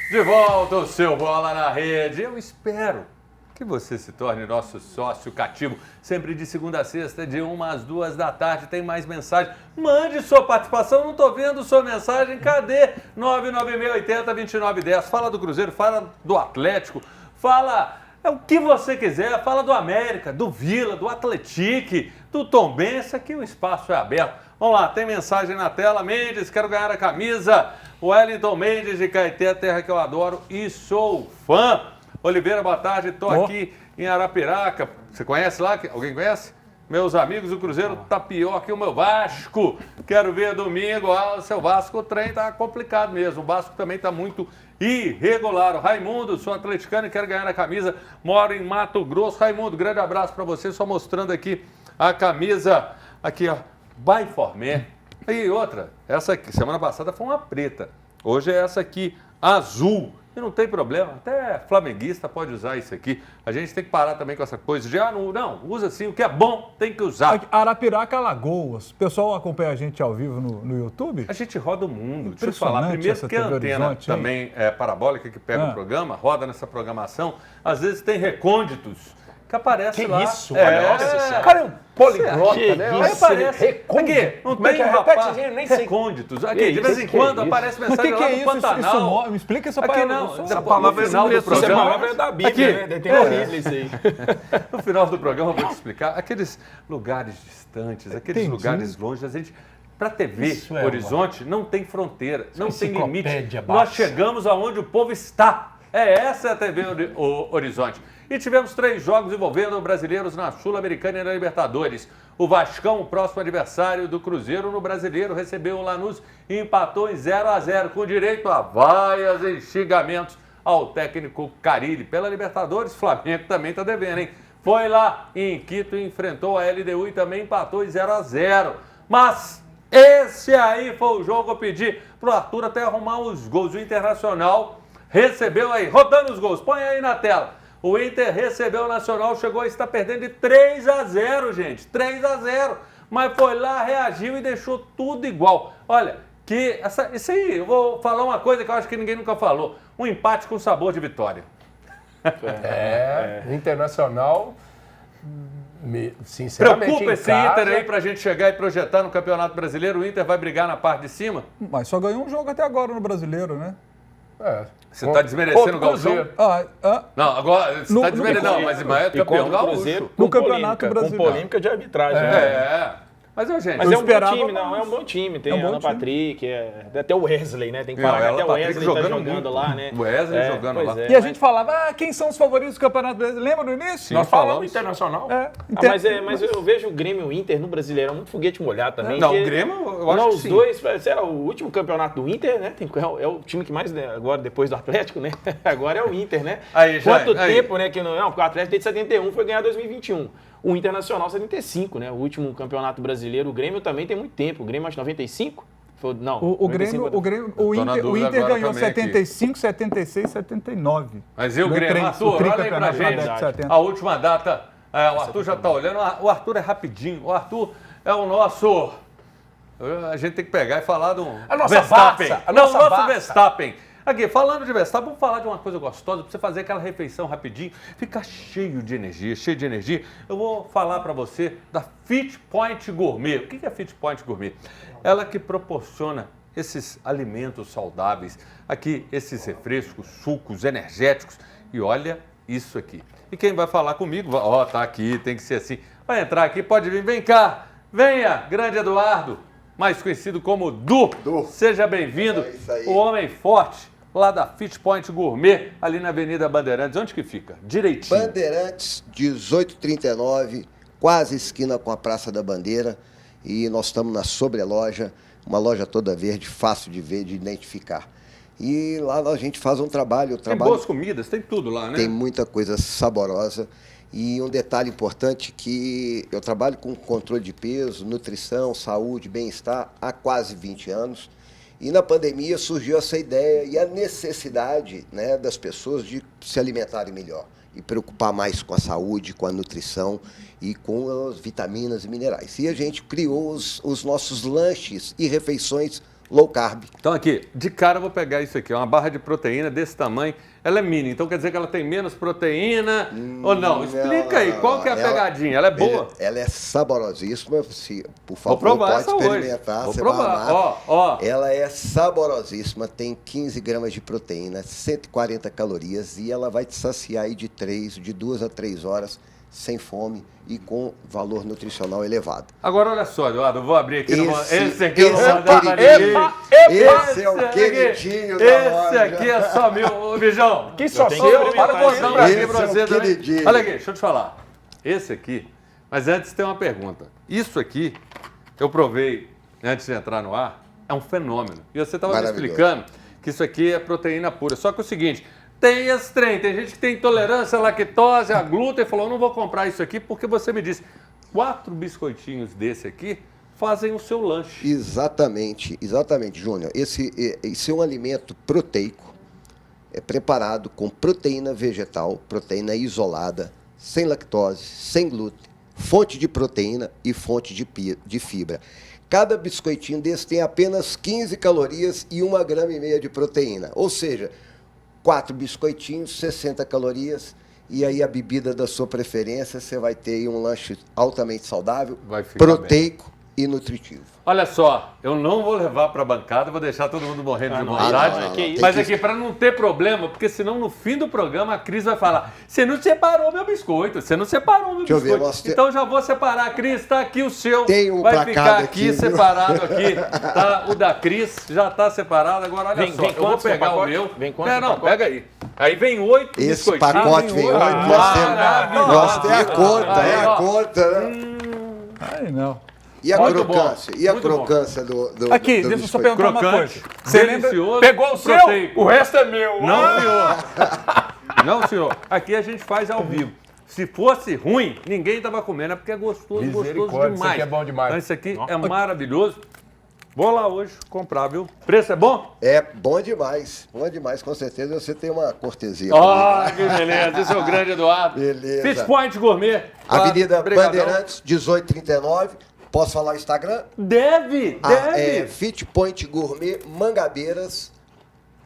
De volta o seu Bola na Rede. Eu espero que você se torne nosso sócio cativo. Sempre de segunda a sexta, de 1 às 2 da tarde. Tem mais mensagem. Mande sua participação. Não estou vendo sua mensagem. Cadê? 99680-2910. Fala do Cruzeiro, fala do Atlético, fala o que você quiser. Fala do América, do Vila, do Atletique, do Tombense. Aqui o espaço é aberto. Vamos lá, tem mensagem na tela. Mendes, quero ganhar a camisa. Wellington Mendes de Caeté, terra que eu adoro e sou fã. Oliveira, boa tarde. Estou aqui em Arapiraca. Você conhece lá? Alguém conhece? Meus amigos, o Cruzeiro tá pior que o meu Vasco. Quero ver domingo. O seu Vasco, o trem tá complicado mesmo. O Vasco também tá muito irregular. O Raimundo, sou atleticano e quero ganhar a camisa. Moro em Mato Grosso. Raimundo, grande abraço para você. Só mostrando aqui a camisa. Aqui, ó. Baiformé. E outra, essa aqui, semana passada foi uma preta. Hoje é essa aqui, azul. E não tem problema, até flamenguista pode usar isso aqui. A gente tem que parar também com essa coisa de, não, usa assim, o que é bom tem que usar. Arapiraca, Alagoas. O pessoal acompanha a gente ao vivo no YouTube? A gente roda o mundo. Deixa eu falar, primeiro que a antena Horizonte, também é parabólica que pega o programa, roda nessa programação. Às vezes tem recônditos que aparece Que lá. isso? Nossa senhora. O cara é um poliglota, né? Aí aparece. Aqui, não Como é tem que é? um rapaz. Repete, nem sei. Recônditos. Aqui, de vez em quando aparece Mas mensagem que lá é do isso? Pantanal. Me explica essa Aqui palavra. não. Essa palavra No final do essa programa. palavra é da Bíblia, né? Tem na Bíblia isso aí. No final do programa eu vou te explicar. Aqueles lugares distantes, aqueles Entendi. lugares longe, a gente Para a TV Isso é Horizonte não tem fronteira, não tem limite. enciclopédia Nós básica. chegamos aonde o povo está. Essa é a TV Horizonte. E tivemos 3 jogos envolvendo brasileiros na Sul-Americana e na Libertadores. O Vascão, o próximo adversário do Cruzeiro no Brasileiro, recebeu o Lanús e empatou em 0-0, com direito a vaias e xingamentos ao técnico Carille. Pela Libertadores, Flamengo também está devendo, hein? Foi lá em Quito e enfrentou a LDU e também empatou em 0-0. Mas esse aí foi o jogo que eu pedi pro Arthur até arrumar os gols. O Internacional recebeu aí, rodando os gols, põe aí na tela. O Inter recebeu o Nacional, chegou a estar perdendo de 3-0, gente. 3-0. Mas foi lá, reagiu e deixou tudo igual. Olha, isso aí, eu vou falar uma coisa que eu acho que ninguém nunca falou. Um empate com sabor de vitória. Internacional, sinceramente, Preocupa em esse casa, Inter aí pra gente chegar e projetar no Campeonato Brasileiro. O Inter vai brigar na parte de cima? Mas só ganhou um jogo até agora no Brasileiro, né? Você está desmerecendo o Galchão? Cruzeiro. Não, agora você está desmerecendo. Não, mas é E campeão contra o Cruzeiro gaúcho. No com Campeonato polêmica, Brasileiro. Com polêmica de arbitragem. né? Mas, gente, Mas Eu é um bom esperava time, não. mais. É um bom time. Tem É um bom Alan time. Patrick, até o Wesley, né? Tem que Não, falar que Alan até o Patrick Wesley tá jogando jogando muito. lá, né? O Wesley jogando pois lá. é, E a gente falava, quem são os favoritos do Campeonato Brasileiro? Lembra no início? Nós falamos Internacional. Mas eu vejo o Grêmio e o Inter no Brasileirão muito foguete molhado também. Não, porque- o Grêmio, eu acho Não, que os sim. dois, era o último campeonato do Inter, né? É o time que mais, né, agora depois do Atlético, né? Agora é o Inter, né? Aí, já, Quanto aí. tempo, né? Não, porque o Atlético desde 71 foi ganhar 2021. O Internacional 75, né? O último campeonato brasileiro. O Grêmio também tem muito tempo. O Grêmio acho 95? Não. O 95, Grêmio, tô na o dúvida Inter agora ganhou também aqui. 75, 76, 79. Mas e o Ganhou Grêmio? três, Arthur, o olha aí pra tricampeonato da gente. década de 70. A última data, o Arthur já está olhando. O Arthur é rapidinho. O Arthur é o nosso... A gente tem que pegar e falar do A nossa Verstappen. Barça, a Não, nossa o nosso Barça. Verstappen. Aqui, falando de Verstappen, vamos falar de uma coisa gostosa, pra você fazer aquela refeição rapidinho, ficar cheio de energia, cheio de energia. Eu vou falar para você da Fit Point Gourmet. O que é Fit Point Gourmet? Ela que proporciona esses alimentos saudáveis, aqui esses refrescos, sucos, energéticos. E olha isso aqui. E quem vai falar comigo, tá aqui, tem que ser assim. Vai entrar aqui, pode vir, vem cá. Venha, grande Eduardo, mais conhecido como Du. Seja bem-vindo, É isso aí. o homem forte lá da Fit Point Gourmet, ali na Avenida Bandeirantes. Onde que fica? Direitinho. Bandeirantes, 1839, quase esquina com a Praça da Bandeira. E nós estamos na sobreloja, uma loja toda verde, fácil de ver, de identificar. E lá a gente faz um trabalho. Tem boas comidas, tem tudo lá, né? Tem muita coisa saborosa. E um detalhe importante que eu trabalho com controle de peso, nutrição, saúde, bem-estar há quase 20 anos. E na pandemia surgiu essa ideia e a necessidade, né, das pessoas de se alimentarem melhor e preocupar mais com a saúde, com a nutrição e com as vitaminas e minerais. E a gente criou os nossos lanches e refeições low carb. Então aqui, de cara eu vou pegar isso aqui, é uma barra de proteína desse tamanho. Ela é mini, então quer dizer que ela tem menos proteína ou não? Explica aí, qual que é a pegadinha? Ela é boa? Ela é saborosíssima, por favor, Vou provar pode essa hoje. experimentar, Vou você vai provar. amar. Ó. Ela é saborosíssima, tem 15 gramas de proteína, 140 calorias e ela vai te saciar aí de 2 a 3 horas sem fome e com valor nutricional elevado. Agora olha só, Eduardo, eu vou abrir aqui. Esse aqui esse eu vou é o mandar pra queridinho. ninguém. Esse é o queridinho da Esse loja. aqui é só meu. Ô, Bijão. Que só tenho que seu, experimentar para com esse isso aí. pra Esse mim. é pra o você também. queridinho. Olha aqui, deixa eu te falar. Esse aqui, mas antes tem uma pergunta. Isso aqui, eu provei antes de entrar no ar, é um fenômeno. E você estava me Maravilhoso. explicando que isso aqui é proteína pura. Só que é o seguinte, tem esse trem, tem gente que tem intolerância à lactose, a glúten, e falou, eu não vou comprar isso aqui porque você me disse, 4 biscoitinhos desse aqui fazem o seu lanche. Exatamente, Júnior. Esse é um alimento proteico, é preparado com proteína vegetal, proteína isolada, sem lactose, sem glúten, fonte de proteína e fonte de fibra. Cada biscoitinho desse tem apenas 15 calorias e 1,5 gramas de proteína. Ou seja, 4 biscoitinhos, 60 calorias. E aí a bebida da sua preferência, você vai ter aí um lanche altamente saudável, Vai ficar proteico e nutritivo. Olha só, eu não vou levar para a bancada, vou deixar todo mundo morrendo de vontade. não, Mas tem aqui, para não ter problema, porque senão no fim do programa a Cris vai falar: você não separou meu biscoito, você não separou meu Deixa eu ver, biscoito. Então já vou separar, Cris, está aqui o seu. Tem um vai pra ficar cada aqui aqui, viu? separado aqui. Tá? O da Cris já está separado. Agora olha só, eu vou quantos no pegar o pacote? meu. Vem quantos no Não, pacote? pega aí. Aí vem 8 Esse biscoitinhos. pacote vem 8, nós temos a conta, Aí, é a ó. conta. Né? Ai, não. E a Muito crocância? bom, E a muito bom. crocância do Aqui, do deixa eu só biscoito? perguntar uma Crocante, coisa. Você lembra? delicioso, Pegou o seu? proteico. O resto é meu. Não, senhor. Não, senhor. Aqui a gente faz ao vivo. Se fosse ruim, ninguém tava comendo, é porque é gostoso Misericórdia, demais. isso aqui é bom demais. Então, isso aqui é maravilhoso. Vou lá hoje comprar, viu? Preço é bom? É bom demais, com certeza você tem uma cortesia. Ah, que beleza. Esse é o grande Eduardo. Beleza. Fish Point Gourmet. Avenida Obrigadão. Bandeirantes, 1839. Posso falar o Instagram? Deve. É Fit Point Gourmet Mangabeiras.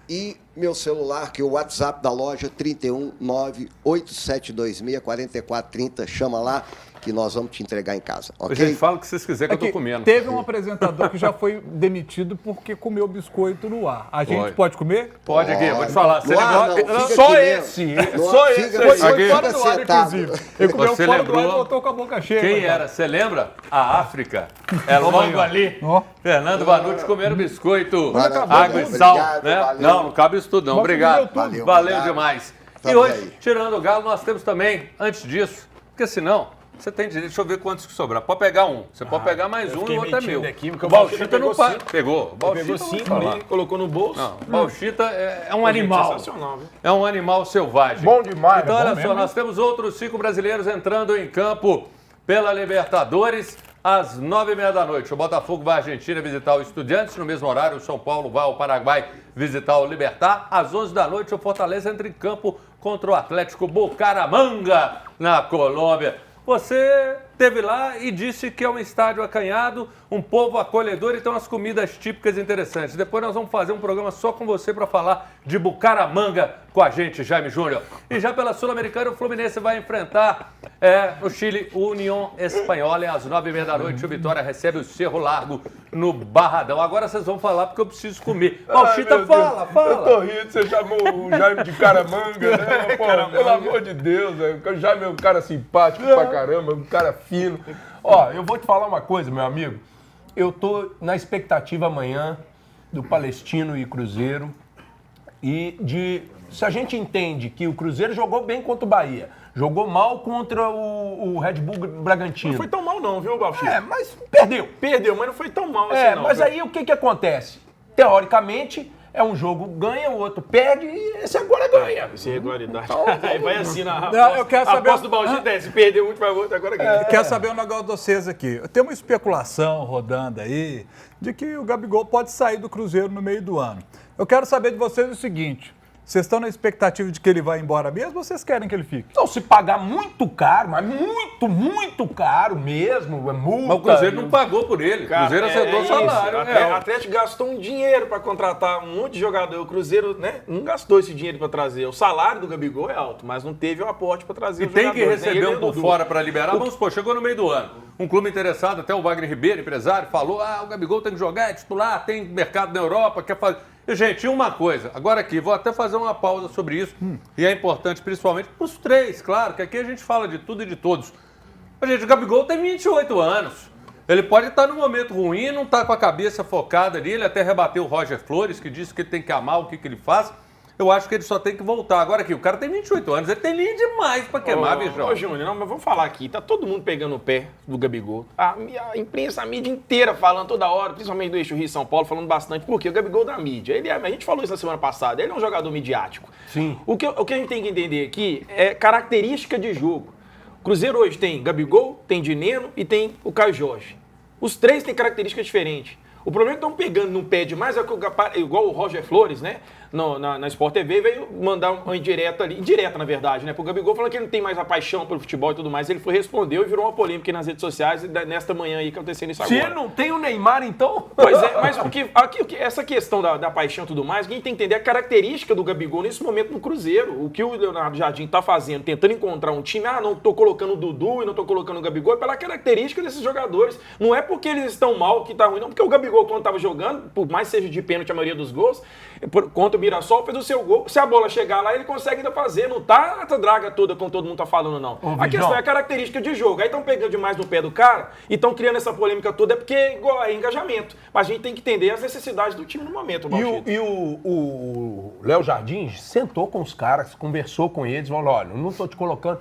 E meu celular, que é o WhatsApp da loja, 31987264430. Chama lá que nós vamos te entregar em casa, ok? Gente, fala o que vocês quiserem que eu Aqui, tô comendo. teve um apresentador que já foi demitido porque comeu biscoito no ar. A gente Foi. pode comer? Pode aqui, vou te falar. Você No ar, lembrou? não, fica Só aqui esse, mesmo. No só ar, esse. fica Foi aqui, fora fica do ar, sentado. inclusive. Ele comeu Você fora do ar lembrou? e voltou com a boca cheia. Quem coitado. era? Você lembra? A África. É logo ali. Ó. Fernando Vanucci comendo biscoito, Maravilha. água e sal. Obrigado, Né? valeu. Não cabe isso tudo não. Mas Obrigado. comeu tudo. Valeu Obrigado. demais. E Estamos hoje, aí. tirando o galo, nós temos também, antes disso, porque senão... Você tem direito, deixa eu ver quantos que sobrar. Pode pegar um. Você pode pegar mais um e o outro é meu. Aqui, porque O o Bauchita Bauchita não pegou paga. 5. Pegou. Pegou Bauchita 5 ali, colocou no bolso. Não, Bauchita é um Gente, animal. sensacional, viu? É um animal selvagem. Bom demais, Então, bom olha mesmo, só, hein? nós temos outros 5 brasileiros entrando em campo pela Libertadores às 9h30 da noite. O Botafogo vai à Argentina visitar o Estudiantes. No mesmo horário, o São Paulo vai ao Paraguai visitar o Libertad. Às 11 da noite, o Fortaleza entra em campo contra o Atlético Bucaramanga, na Colômbia. Você esteve lá e disse que é um estádio acanhado, um povo acolhedor e tem umas comidas típicas interessantes. Depois nós vamos fazer um programa só com você para falar de Bucaramanga com a gente, Jaime Júnior. E já pela Sul-Americana, o Fluminense vai enfrentar no Chile o União Espanhola às 9h30 da noite. O Vitória recebe o Cerro Largo no Barradão. Agora vocês vão falar porque eu preciso comer. Bauchita, fala. Eu tô rindo, você chamou o Jaime de Caramanga, né? Pô, pelo amor de Deus, velho. O Jaime é um cara simpático pra caramba, um cara fino. Ó, eu vou te falar uma coisa, meu amigo. Eu tô na expectativa amanhã do Palestino e Cruzeiro e de... Se a gente entende que o Cruzeiro jogou bem contra o Bahia, jogou mal contra o Red Bull Bragantino. Não foi tão mal não, viu, Bauchita? É, mas perdeu. Perdeu, mas não foi tão mal assim não. Mas viu? aí o que acontece? Teoricamente, é um jogo ganha, o outro perde e esse agora ganha. Sem regularidade. Aí vai assim na Não, eu quero saber- A aposta do Bauchita é, se perder um, vai o outro, agora ganha. Quer saber um negócio de vocês aqui? Tem uma especulação rodando aí de que o Gabigol pode sair do Cruzeiro no meio do ano. Eu quero saber de vocês o seguinte: vocês estão na expectativa de que ele vá embora mesmo ou vocês querem que ele fique? Então, se pagar muito caro, mas muito caro mesmo, é multa. Mas o Cruzeiro não pagou por ele. O Cruzeiro acertou o salário. O Atlético gastou um dinheiro para contratar um monte de jogador. O Cruzeiro, né, não gastou esse dinheiro para trazer. O salário do Gabigol é alto, mas não teve o aporte para trazer E os tem jogadores. que nem receber ele, um nem o por Dudu. fora para liberar. Vamos supor, chegou no meio do ano. Um clube interessado, até o Wagner Ribeiro, empresário, falou: o Gabigol tem que jogar, é titular, tem mercado na Europa, quer fazer. E, gente, uma coisa, agora aqui, vou até fazer uma pausa sobre isso, e é importante principalmente para os três, claro, que aqui a gente fala de tudo e de todos. Mas, gente, o Gabigol tem 28 anos. Ele pode estar num momento ruim, não está com a cabeça focada ali, ele até rebateu o Roger Flores, que disse que ele tem que amar o que ele faz. Eu acho que ele só tem que voltar. Agora aqui, o cara tem 28 anos, ele tem linha demais pra queimar, bichão. Ô, Júnior, não, mas vamos falar aqui. Tá todo mundo pegando o pé do Gabigol. A imprensa, a mídia inteira falando toda hora, principalmente do eixo Rio e São Paulo, falando bastante. Por quê? O Gabigol da mídia. A gente falou isso na semana passada. Ele é um jogador midiático. Sim. O que a gente tem que entender aqui é característica de jogo. O Cruzeiro hoje tem Gabigol, tem Dineno e tem o Caio Jorge. Os três têm características diferentes. O problema é que estão pegando no pé demais, igual o Roger Flores, né? Na Sport TV veio mandar uma indireta ali, indireta na verdade, né? Pro Gabigol falando que ele não tem mais a paixão pelo futebol e tudo mais. Ele respondeu e virou uma polêmica nas redes sociais nesta manhã aí que acontecendo isso agora. Se ele não tem o Neymar, então... Pois é, mas essa questão da paixão e tudo mais, quem tem que entender a característica do Gabigol nesse momento no Cruzeiro. O que o Leonardo Jardim tá fazendo, tentando encontrar um time, não tô colocando o Dudu e não tô colocando o Gabigol, é pela característica desses jogadores. Não é porque eles estão mal que tá ruim, não. Porque o Gabigol, quando tava jogando, por mais seja de pênalti a maioria dos gols, contra o Mirassol, fez o seu gol. Se a bola chegar lá, ele consegue ainda fazer. Não tá essa draga toda, como todo mundo tá falando, não. A questão é a característica de jogo. Aí estão pegando demais no pé do cara e estão criando essa polêmica toda, é porque é engajamento. Mas a gente tem que entender as necessidades do time no momento, E o Léo Jardim sentou com os caras, conversou com eles, falou, olha, eu não tô te colocando...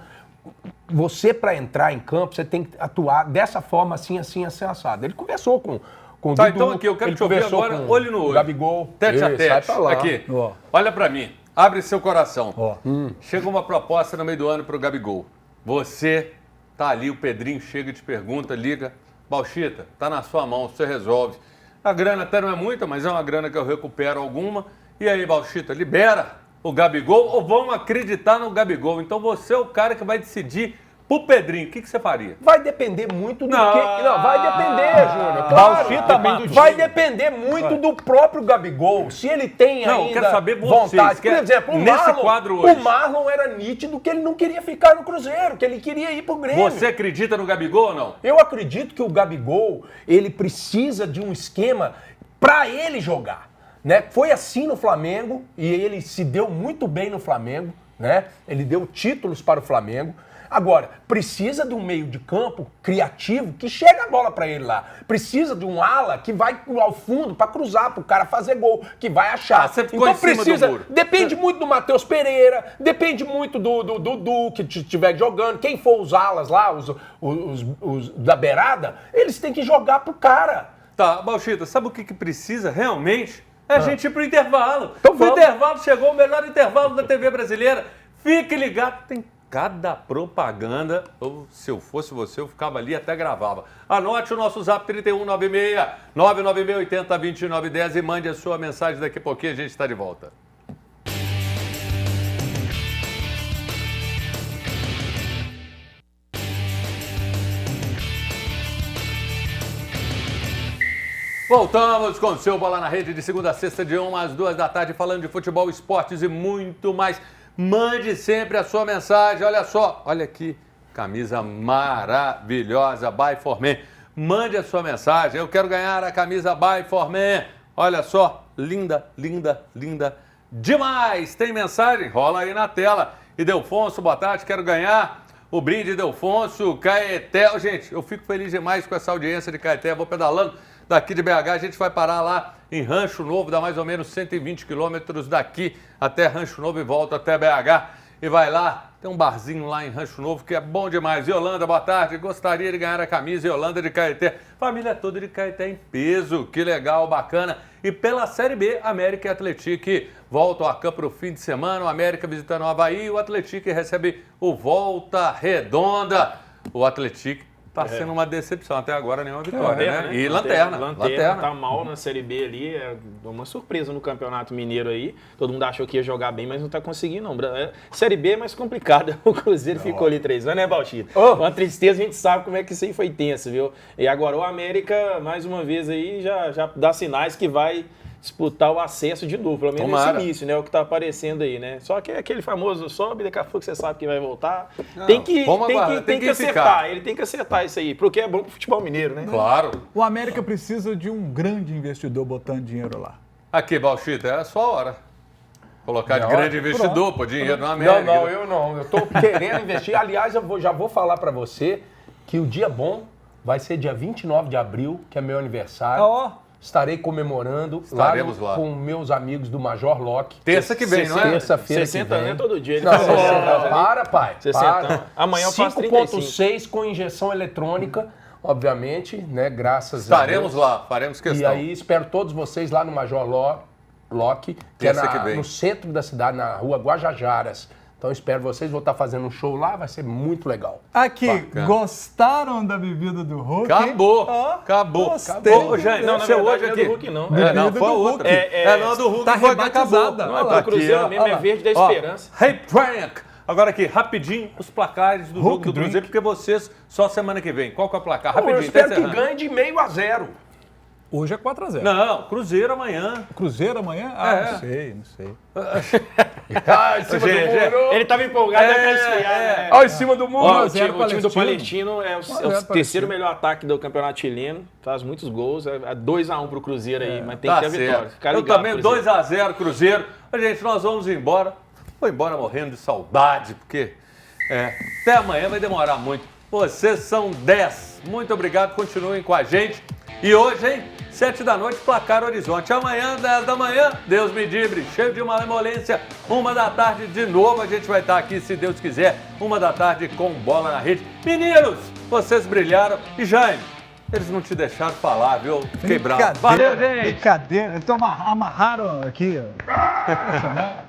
Você, para entrar em campo, você tem que atuar dessa forma, assim, assado. Ele conversou com o Tá, Dudu, então aqui, eu quero te ouvir agora, olho no olho. Gabigol. Tete a tete. Sai pra lá. Aqui, Ó. olha pra mim. Abre seu coração. Ó. Chega uma proposta no meio do ano pro Gabigol. Você tá ali, o Pedrinho chega e te pergunta, liga. Bauchita, tá na sua mão, você resolve. A grana até não é muita, mas é uma grana que eu recupero alguma. E aí, Bauchita, libera o Gabigol ou vão acreditar no Gabigol? Então você é o cara que vai decidir pro Pedrinho. O que você faria? Vai depender muito do Não. que... Não, vai depender, Júnior. Bauchita, Claro. Vai depender muito do próprio Gabigol. Se ele tem Não, eu ainda quero saber vocês, vontade. que Por exemplo, o nesse Marlon, quadro hoje. o Marlon era nítido que ele não queria ficar no Cruzeiro, que ele queria ir pro Grêmio. Você acredita no Gabigol ou não? Eu acredito que o Gabigol, ele precisa de um esquema para ele jogar, né? Foi assim no Flamengo e ele se deu muito bem no Flamengo, né? Ele deu títulos para o Flamengo. Agora, precisa de um meio de campo criativo que chega a bola para ele lá. Precisa de um ala que vai ao fundo para cruzar, para o cara fazer gol, que vai achar. Você ficou em cima do muro. Depende muito do Matheus Pereira, depende muito do Dudu que estiver jogando. Quem for os alas lá, os da beirada, eles têm que jogar pro cara. Tá, Bauchita, sabe o que precisa realmente? É a gente ir pro intervalo. Então O vamos. intervalo chegou, o melhor intervalo da TV brasileira. Fique ligado, tem cada propaganda. Se eu fosse você, eu ficava ali e até gravava. Anote o nosso zap 3196 996 80 29 10 e mande a sua mensagem. Daqui a pouquinho a gente está de volta. Voltamos com o seu Bola na Rede de segunda a sexta, de 1 às 2 da tarde, falando de futebol, esportes e muito mais. Mande sempre a sua mensagem. Olha só, olha aqui, camisa maravilhosa, Buy For Me. Mande a sua mensagem. Eu quero ganhar a camisa Buy For Me. Olha só, linda, linda, linda demais. Tem mensagem? Rola aí na tela. E Delfonso, boa tarde, quero ganhar o brinde Delfonso, Caeté. Gente, eu fico feliz demais com essa audiência de Caeté. Vou pedalando daqui de BH, a gente vai parar lá em Rancho Novo, dá mais ou menos 120 quilômetros daqui até Rancho Novo e volta até BH. E vai lá, tem um barzinho lá em Rancho Novo que é bom demais. Yolanda, boa tarde, gostaria de ganhar a camisa Yolanda de Caeté. Família toda de Caeté em peso, que legal, bacana. E pela Série B, América e Atlético voltam a campo no fim de semana. O América visitando o Avaí e o Atlético recebe o Volta Redonda. O Atlético tá sendo uma decepção até agora, nenhuma vitória, né? E lanterna. Tá mal na Série B ali, é uma surpresa no Campeonato Mineiro aí. Todo mundo achou que ia jogar bem, mas não tá conseguindo, não. Série B é mais complicada. O Cruzeiro ficou ali 3 anos, né, Bauchita? Uma tristeza, a gente sabe como é que isso aí foi tenso, viu? E agora o América, mais uma vez aí, já dá sinais que vai disputar o acesso de novo, pelo menos nesse início, né? O que tá aparecendo aí, né? Só que é aquele famoso sobe, daqui a pouco você sabe que vai voltar. Tem que acertar, ele tem que acertar isso aí, porque é bom pro futebol mineiro, né? Claro. O América precisa de um grande investidor botando dinheiro lá. Aqui, Bauchita, é a sua hora. Colocar de grande investidor, pô, dinheiro na América. Não, eu não. Eu tô querendo investir. Aliás, já vou falar para você que o dia bom vai ser dia 29 de abril, que é meu aniversário. Estarei comemorando lá com meus amigos do Major Locke. Terça que vem, não é? Terça-feira 60 anos é todo dia. Ele não, 60 anos. Para, pai. 60 anos. Amanhã eu faço 5.6 com injeção eletrônica, obviamente, né? Graças a Deus. Estaremos lá, faremos questão. E aí espero todos vocês lá no Major Locke, que é no centro da cidade, na rua Guajajaras, Então espero vocês, vou estar fazendo um show lá, vai ser muito legal. Aqui, Bacana. gostaram da bebida do Hulk? Acabou, Ó, acabou. gostei. Ô, gente, Não, na você verdade, hoje não é aqui. do Hulk, não. É, não, bebida foi a do outra. Hulk. Não, do Hulk tá foi que acabou. rebatizada. Não, Olha é lá. pro Cruzeiro Aqui, mesmo, ó. é verde da Ó, esperança. Hey, Frank! Agora aqui, rapidinho, os placares do Hulk jogo do Drink. Cruzeiro, porque vocês só semana que vem. Qual que é o placar? Pô, eu Rapidinho, espero tá que encerrando. ganhe de 0,5-0. Hoje é 4x0. Não, Cruzeiro amanhã. Cruzeiro amanhã? Ah, É. não sei, não sei. Ah, em cima do Gente, muro. Ele tava empolgado, é pra esfriar, né? Ó, em cima do muro. Ó, 1 a o 0 time do Palestino. Palestino é o 1 a 0 terceiro melhor ataque do campeonato chileno. Faz muitos gols. É 2x1 pro Cruzeiro aí, mas tem Tá que ter a vitória. certo. Fica Eu ligado, também, Cruzeiro. 2x0 Cruzeiro. Gente, nós vamos embora. Vou embora morrendo de saudade, porque até amanhã vai demorar muito. Vocês são 10. Muito obrigado, continuem com a gente. E hoje, hein, 7 da noite, Placar Horizonte. Amanhã, 10 da manhã, Deus me livre, cheio de malemolência. 1 da tarde, de novo, a gente vai estar aqui, se Deus quiser, 1 da tarde com Bola na Rede. Meninos, vocês brilharam. E Jaime, eles não te deixaram falar, viu? Fiquei bravo. Valeu, gente! Brincadeira. Então amarraram aqui. Ó.